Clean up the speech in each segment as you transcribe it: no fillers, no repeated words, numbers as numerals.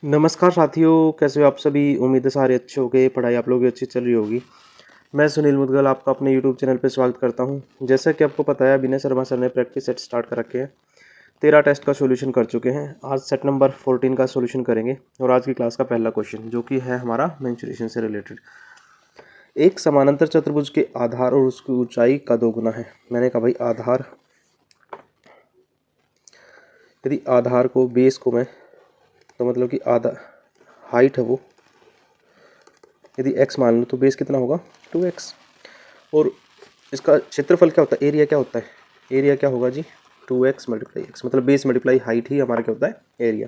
नमस्कार साथियों, कैसे हो आप सभी। उम्मीद है सारे अच्छे हो गए, पढ़ाई आप लोगों की अच्छी चल रही होगी। मैं सुनील मुदगल आपका अपने यूट्यूब चैनल पर स्वागत करता हूं। जैसा कि आपको पता है, विनय शर्मा सर ने प्रैक्टिस सेट स्टार्ट कर रखे हैं। 13 टेस्ट का सॉल्यूशन कर चुके हैं। आज सेट नंबर 14 का सॉल्यूशन करेंगे और आज की क्लास का पहला क्वेश्चन जो कि है हमारा मेंस्ट्रुएशन से रिलेटेड। एक समानांतर चतुर्भुज के आधार और उसकी ऊंचाई का दोगुना है। मैंने कहा भाई आधार, यदि आधार को बेस को मैं तो मतलब कि आधा हाइट है वो, यदि x मान लो तो बेस कितना होगा 2x। और इसका क्षेत्रफल क्या होता है, एरिया क्या होता है, एरिया क्या होगा जी 2x मल्टीप्लाई x, मतलब बेस मल्टीप्लाई हाइट ही हमारा क्या होता है एरिया,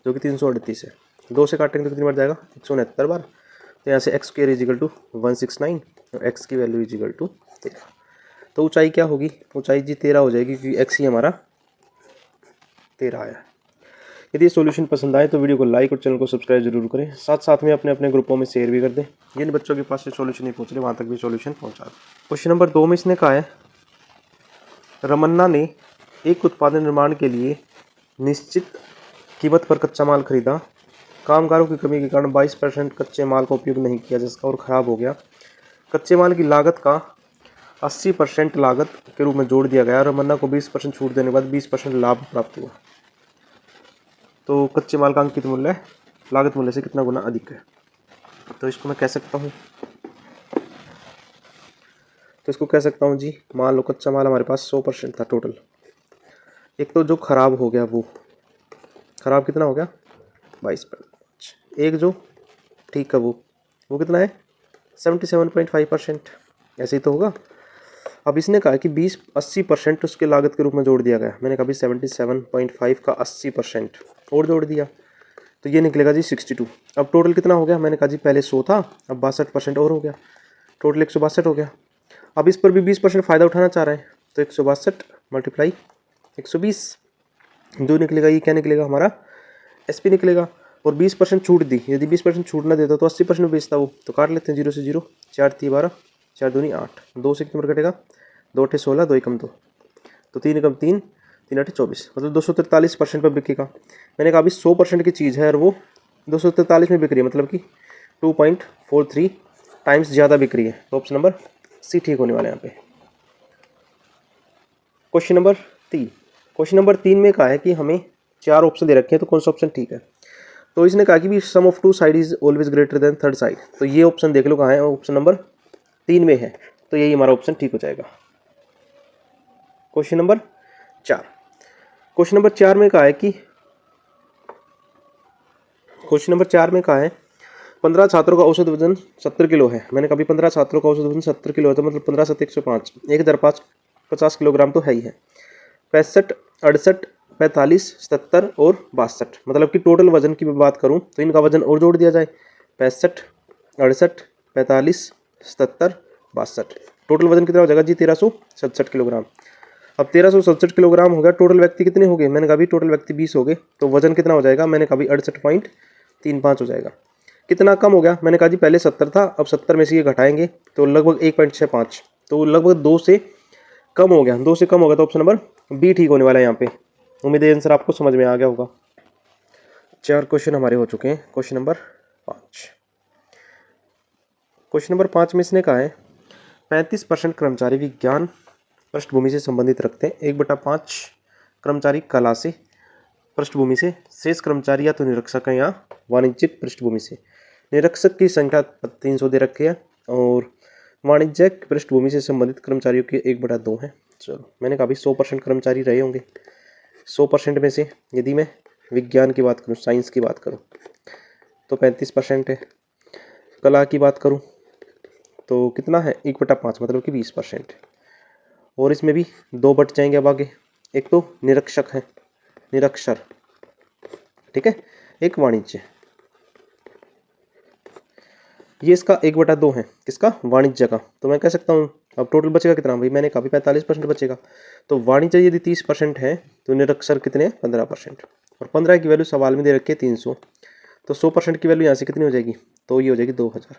जो कि 338 है। 2 से काटेंगे तो कितनी बार जाएगा 169 बार। तो यहाँ से x स्क्वायर इजिकल टू 169 और x की वैल्यू इजिकल टू 13। तो ऊंचाई क्या होगी, ऊंचाई जी 13 हो जाएगी क्योंकि x ही हमारा 13 आया। यदि ये सॉल्यूशन पसंद आए तो वीडियो को लाइक और चैनल को सब्सक्राइब जरूर करें। साथ साथ में अपने अपने ग्रुपों में शेयर भी कर दें। जिन बच्चों के पास ये सॉल्यूशन नहीं पहुंच रहे वहाँ तक भी सॉल्यूशन पहुंचा दें। क्वेश्चन नंबर 2 में इसने कहा है, रमन्ना ने एक उत्पाद निर्माण के लिए निश्चित कीमत पर कच्चा माल खरीदा। कामगारों की कमी के कारण 22% कच्चे माल का उपयोग नहीं किया जिसका और ख़राब हो गया। कच्चे माल की लागत का 80% लागत के रूप में जोड़ दिया गया। रमन्ना को 20% छूट देने के बाद 20% लाभ प्राप्त हुआ। तो कच्चे माल का अंकित मूल्य लागत मूल्य से कितना गुना अधिक है। तो इसको मैं कह सकता हूँ, जी, मान लो कच्चा माल हमारे पास 100% था टोटल। एक तो जो खराब हो गया वो खराब कितना हो गया 22%। एक जो ठीक है वो कितना है 77.5%। ऐसे ही तो होगा। अब इसने कहा कि 80% उसके लागत के रूप में जोड़ दिया गया। मैंने कहा 77.5 का 80% और जोड़ दिया तो ये निकलेगा जी 62। अब टोटल कितना हो गया, मैंने कहा जी पहले 100 था, अब 62% और हो गया, टोटल 162 हो गया। अब इस पर भी 20% फ़ायदा उठाना चाह रहे हैं तो 162 मल्टीप्लाई 120 जो निकलेगा ये क्या निकलेगा हमारा SP निकलेगा। और 20% छूट दी, यदि 20% छूट ना देता तो 80% में बेचता वो। तो काट लेते हैं 0 से 0, 4 3 12, 4 दूनी 8, 2 से कितने कटेगा 2 8 16, 2 एकम 2, तो 3 एकम 3, 3 8 24, मतलब 243% पर बिकेगा। मैंने कहा अभी 100% की चीज़ है और वो 243 में बिक रही है, मतलब कि 2.43 टाइम्स ज़्यादा बिक रही है। तो ऑप्शन नंबर सी ठीक होने वाला है यहाँ पे। क्वेश्चन नंबर 3 में कहा है कि हमें 4 ऑप्शन दे रखे हैं तो कौन सा ऑप्शन ठीक है। तो इसने कहा कि भी sum of 2 side is always greater than third side. तो ये ऑप्शन देख लो कहाँ है, ऑप्शन नंबर 3 में है, तो यही हमारा ऑप्शन ठीक हो जाएगा। क्वेश्चन नंबर 4 में कहा है कि 15 छात्रों का औसत वजन 70 किलो है। मैंने कभी 15 छात्रों का औसत वजन 70 किलो है तो मतलब 15 7 105, 1/5 50 किलोग्राम तो है ही है। 65 68 45 77 और 62, मतलब कि टोटल वजन की बात करूं तो इनका वजन और जोड़ दिया जाए 65 68 45 77 62, टोटल वजन कितना हो जाएगा जी 1367 किलोग्राम। अब 1367 किलोग्राम हो गया। टोटल व्यक्ति कितने हो गए, मैंने कहा भी टोटल व्यक्ति 20 हो गए तो वजन कितना हो जाएगा, मैंने कहा भी 68.35 हो जाएगा। कितना कम हो गया, मैंने कहा जी पहले 70 था, अब 70 में से ये घटाएंगे तो लगभग 1.65, तो लगभग 2 से कम हो गया। 2 से कम हो गया तो ऑप्शन नंबर बी ठीक होने वाला है यहाँ पे। उम्मीद है आंसर आपको समझ में आ गया होगा। 4 क्वेश्चन हमारे हो चुके हैं। क्वेश्चन नंबर 5 में इसने कहा है 35% कर्मचारी विज्ञान पृष्ठभूमि से संबंधित रखते हैं, 1/5 कर्मचारी कला से पृष्ठभूमि से, शेष कर्मचारी या तो निरीक्षक हैं या वाणिज्यिक पृष्ठभूमि से। निरीक्षक की संख्या 300 दे रखी है और वाणिज्यिक पृष्ठभूमि से संबंधित कर्मचारियों की 1/2 है। चलो मैंने कहा भी 100% कर्मचारी रहे होंगे। 100% में से यदि मैं विज्ञान की बात करूँ, साइंस की बात करूँ तो 35% है। कला की बात करूँ तो कितना है 1/5, मतलब कि 20%। और इसमें भी 2 बट जाएंगे अब आगे। एक तो निरीक्षक है, निरक्षर, ठीक है, एक वाणिज्य, ये इसका 1/2 है, किसका वाणिज्य का। तो मैं कह सकता हूँ अब टोटल बचेगा कितना भाई, मैंने कहा 45% बचेगा। तो वाणिज्य यदि 30% है तो निरक्षर कितने 15%, और 15 की वैल्यू सवाल में दे रखी है 300, तो 100% की वैल्यू यहाँ से कितनी हो जाएगी, तो ये हो जाएगी 2000।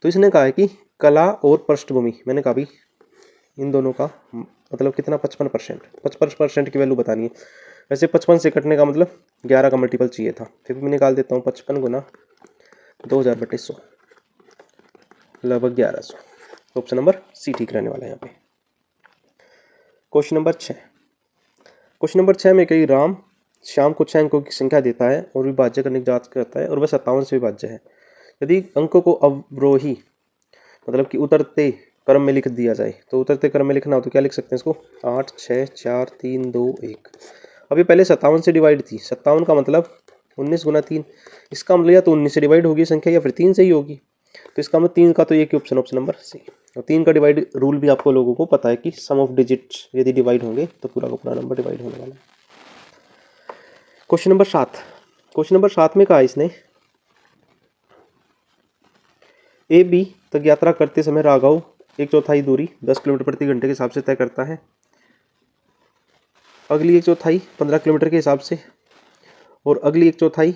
तो इसने कहा है कि कला और पृष्ठभूमि, मैंने कहा भी इन दोनों का मतलब कितना 55% की वैल्यू बतानी है। वैसे 55 से कटने का मतलब 11 का मल्टीपल चाहिए था, फिर भी मैं निकाल देता हूँ 55 गुना 2000/100 लगभग 1100। तो ऑप्शन नंबर सी ठीक रहने वाला है यहाँ पे। Question number 6। क्वेश्चन नंबर 6 में कई राम शाम को 6 अंकों की संख्या देता है और विभाज्य करने की जांच करता है और वह 57 से विभाज्य है। यदि अंकों को अवरोही मतलब कि उतरते क्रम में लिख दिया जाए, तो उतरते क्रम में लिखना हो तो क्या लिख सकते हैं इसको, 8 6 4 3 2 1। अब ये पहले 57 से डिवाइड थी, 57 का मतलब 19 गुना 3, इसका मतलब या तो 19 से डिवाइड होगी संख्या या फिर 3 से ही होगी, तो इसका मतलब 3 का तो एक ही ऑप्शन, ऑप्शन नंबर सी। और 3 का डिवाइड रूल भी आपको लोगों को पता है कि सम ऑफ डिजिट यदि डिवाइड होंगे तो पूरा का पूरा नंबर डिवाइड होने वाला है। Question number 7। क्वेश्चन नंबर 7 में कहा इसने ए बी तक यात्रा करते समय राघव 1/4 दूरी 10 किलोमीटर प्रति घंटे के हिसाब से तय करता है, अगली 1/4 15 किलोमीटर के हिसाब से, और अगली 1/4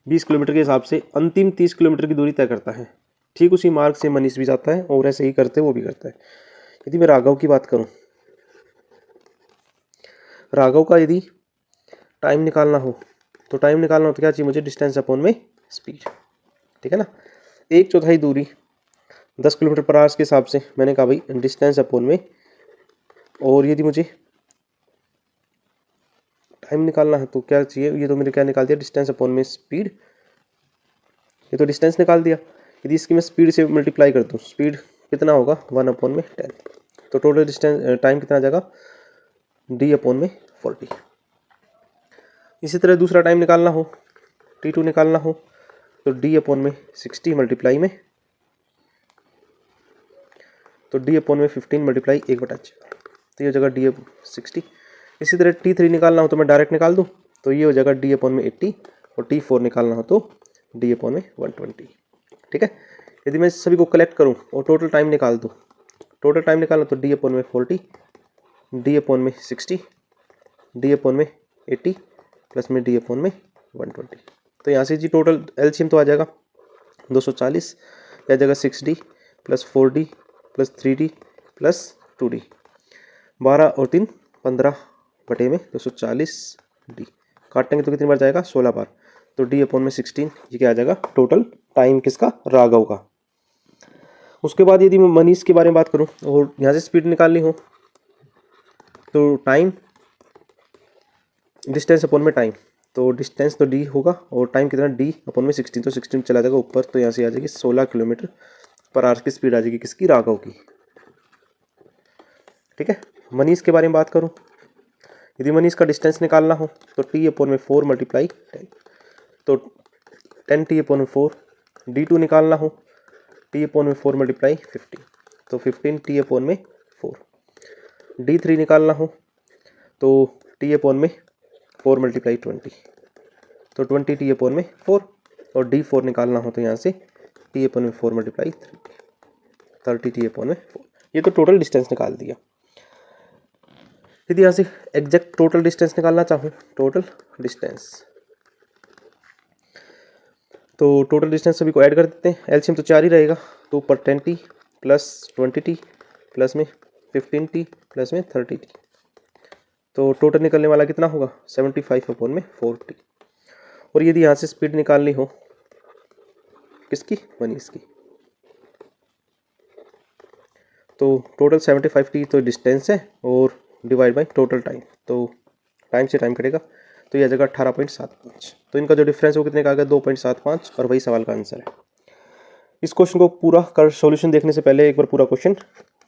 20 किलोमीटर के हिसाब से, अंतिम 30 किलोमीटर की दूरी तय करता है। ठीक उसी मार्ग से मनीष भी जाता है और ऐसे ही करते वो भी करता है। यदि मैं राघव की बात करूं, राघव का यदि टाइम निकालना हो तो क्या चाहिए मुझे, डिस्टेंस अपॉन में स्पीड, ठीक है ना। 1/4 दूरी 10 किलोमीटर पर आवर के हिसाब से, मैंने कहा भाई डिस्टेंस अपॉन में, और यदि मुझे टाइम निकालना है तो क्या चाहिए, ये तो मैंने क्या निकाल दिया, डिस्टेंस अपॉन में स्पीड, ये तो डिस्टेंस निकाल दिया। यदि इसकी मैं स्पीड से मल्टीप्लाई कर दूँ, स्पीड कितना होगा 1/10, तो टोटल डिस्टेंस टाइम कितना आ जाएगा d/40। इसी तरह दूसरा टाइम निकालना हो, t2 निकालना हो, तो d/60 मल्टीप्लाई में, तो d/15 मल्टीप्लाई 1/4, तो ये हो जाएगा d/60। इसी तरह t3 निकालना हो तो मैं डायरेक्ट निकाल दूँ, तो ये हो जाएगा d/80, और t4 निकालना हो तो d/120, ठीक है। यदि मैं सभी को कलेक्ट करूँ और टोटल टाइम निकाल दूँ, टोटल टाइम निकालना तो d/40, d/60, d/80 प्लस में d/120। तो यहाँ से जी टोटल एलसीएम तो आ जाएगा 240, या जाएगा 6d plus 4d plus 3d plus 2d, 12 और 3 15 में 240d, काटेंगे तो कितनी बार जाएगा 16 बार, तो d/16 ये क्या आ जाएगा टोटल टाइम किसका, राघव का। उसके बाद यदि मैं मनीष के बारे में बात करूं और यहाँ से स्पीड निकालनी हो, तो टाइम डिस्टेंस अपॉन में टाइम, तो डिस्टेंस तो d होगा और टाइम कितना d/16, तो 16 चला जाएगा ऊपर, तो यहाँ से आ जाएगी 16 किलोमीटर पर आवर की स्पीड आ जाएगी किसकी, राघव की, ठीक है। मनीष के बारे में बात करूं, यदि मनीष का डिस्टेंस निकालना हो तो t/4 मल्टीप्लाई 10, तो 10t/4, d2 निकालना हो t/4 मल्टीप्लाई 15, तो 15t/4, d3 निकालना हो तो t/4 मल्टीप्लाई 20, तो 20t/4, और d4 निकालना हो तो यहाँ से t/4 मल्टीप्लाई 30t/4, ये तो टोटल डिस्टेंस निकाल दिया। यदि यहाँ से एग्जैक्ट टोटल डिस्टेंस निकालना चाहूँ, टोटल डिस्टेंस, तो टोटल डिस्टेंस सभी को ऐड कर देते हैं, एलसीएम तो 4 ही रहेगा, तो ऊपर 10t प्लस 20t प्लस में 15t प्लस में 30t, तो टोटल निकलने वाला कितना होगा 75/40। और यदि यहाँ से स्पीड निकालनी हो किसकी, मनीष की, तो टोटल 75t तो डिस्टेंस है और डिवाइड बाई टोटल टाइम, तो टाइम से टाइम कटेगा, तो यह जगह 18.75, तो इनका जो डिफरेंस है वो कितने का आ गया 2.75, और वही सवाल का आंसर है। इस क्वेश्चन को पूरा कर सॉल्यूशन देखने से पहले एक बार पूरा क्वेश्चन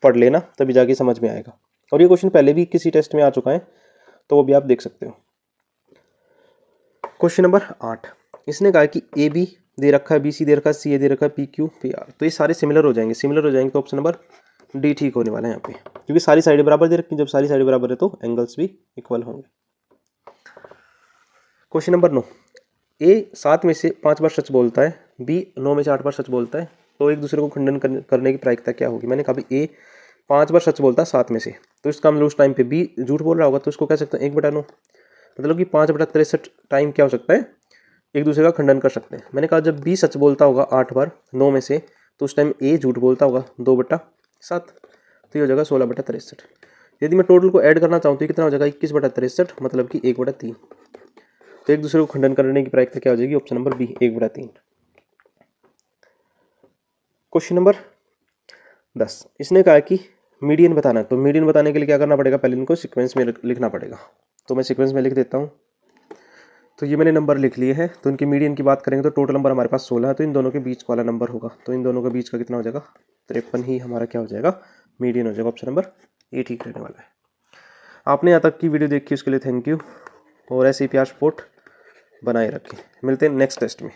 पढ़ लेना, तभी जाके समझ में आएगा। और ये क्वेश्चन पहले भी किसी टेस्ट में आ चुका है, तो वो भी आप देख सकते हो। क्वेश्चन नंबर 8, इसने कहा कि ए बी दे रखा है, बी सी दे रखा है, सी ए दे रखा है, पी क्यू पी आर, तो ये सारे सिमिलर हो जाएंगे, तो ऑप्शन नंबर डी ठीक होने वाला है यहाँ पे, क्योंकि सारी साइडें बराबर दे रखी हैं, जब सारी साइडें बराबर है तो एंगल्स भी इक्वल होंगे। क्वेश्चन नंबर 9, ए 7 में से 5 बार सच बोलता है, बी 9 में से 8 बार सच बोलता है, तो एक दूसरे को खंडन करने की प्रायिकता क्या होगी। मैंने कहा भाई ए 5 बार सच बोलता है 7 में से, तो इसका हम उस टाइम पे बी झूठ बोल रहा होगा, तो उसको कह सकते हैं 1/9, मतलब कि 5/63 टाइम क्या हो सकता है, एक दूसरे का खंडन कर सकते हैं। मैंने कहा जब बी सच बोलता होगा 8 बार 9 में से, तो उस टाइम ए झूठ बोलता होगा 2/7, तो ये हो जाएगा 16/63। यदि मैं टोटल को ऐड करना चाहूँ तो कितना हो जाएगा 21/63, मतलब कि 1/3। तो एक दूसरे को खंडन करने की प्रायिकता क्या हो जाएगी, option number B 1/3। Question number 10, इसने कहा कि मीडियन बताना है। तो मीडियन बताने के लिए क्या करना पड़ेगा, पहले इनको सीक्वेंस में लिखना पड़ेगा। तो मैं सीक्वेंस में लिख देता हूँ। तो ये मैंने नंबर लिख लिए हैं। तो इनके मीडियन की बात करेंगे तो टोटल नंबर हमारे पास 16 है, तो इन दोनों के बीच वाला नंबर होगा। तो इन दोनों के बीच का कितना हो जाएगा, 53 ही हमारा क्या हो जाएगा, मीडियन हो जाएगा। ऑप्शन नंबर ए ठीक रहने वाला है। आपने यहाँ तक की वीडियो देखी उसके लिए थैंक यू, और ऐसे ही प्यार सपोर्ट बनाए रखें। मिलते हैं नेक्स्ट टेस्ट में।